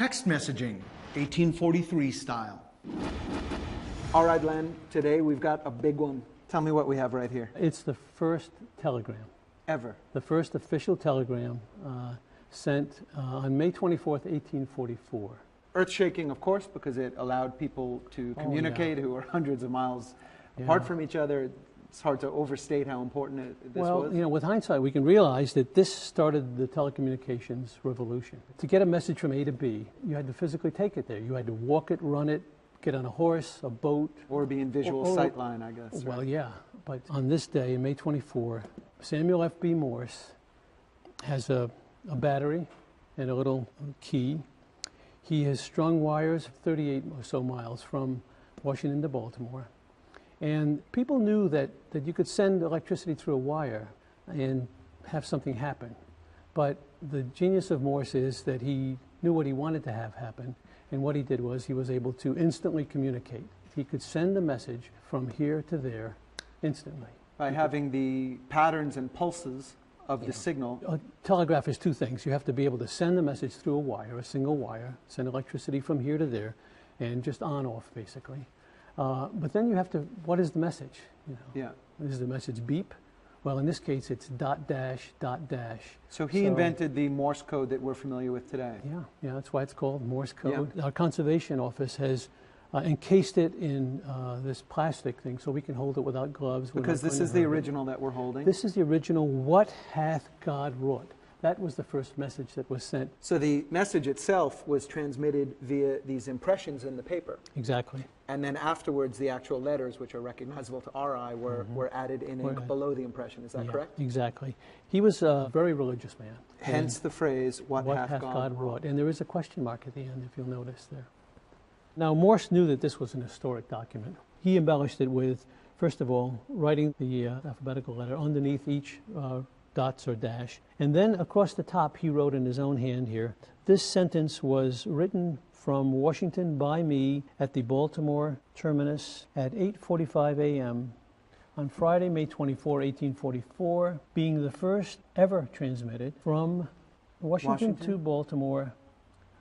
Text messaging, 1843 style. All right, Len, today we've got a big one. Tell me what we have right here. It's the first telegram. Ever. The first official telegram sent on May 24th, 1844. Earth-shaking, of course, because it allowed people to communicate who were hundreds of miles apart from each other. It's hard to overstate how important this was. Well, you know, with hindsight, we can realize that this started the telecommunications revolution. To get a message from A to B, you had to physically take it there. You had to walk it, run it, get on a horse, a boat. Or be in visual sightline, I guess. Well, right? yeah. But on this day, May 24, Samuel F.B. Morse has a battery and a little key. He has strung wires 38 or so miles from Washington to Baltimore. And people knew that you could send electricity through a wire and have something happen. But the genius of Morse is that he knew what he wanted to have happen. And what he did was he was able to instantly communicate. He could send a message from here to there instantly. By having the patterns and pulses of the signal. A telegraph is two things. You have to be able to send the message through a wire, a single wire, send electricity from here to there, and just on off basically. But then you have to, what is the message? You know, is the message beep? Well, in this case, it's dot dash, dot dash. So he invented the Morse code that we're familiar with today. Yeah, that's why it's called Morse code. Our conservation office has encased it in this plastic thing so we can hold it without gloves. Because this is the original that we're holding. This is the original, what hath God wrought? That was the first message that was sent. So the message itself was transmitted via these impressions in the paper. Exactly. And then afterwards, the actual letters, which are recognizable to our eye, were added in ink below the impression. Is that correct? Exactly. He was a very religious man. Hence the phrase, what hath God wrought? And there is a question mark at the end, if you'll notice there. Now, Morse knew that this was an historic document. He embellished it with, first of all, writing the alphabetical letter underneath each dots or dash. And then across the top, he wrote in his own hand here, this sentence was written from Washington by me at the Baltimore terminus at 8:45 a.m. on Friday, May 24, 1844, being the first ever transmitted from Washington to Baltimore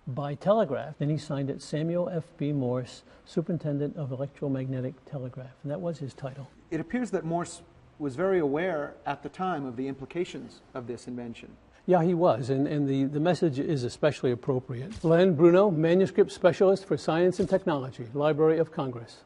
by telegraph. Then he signed it Samuel F.B. Morse, Superintendent of Electromagnetic Telegraph. And that was his title. It appears that Morse was very aware at the time of the implications of this invention. Yeah, he was, and the message is especially appropriate. Len Bruno, Manuscript Specialist for Science and Technology, Library of Congress.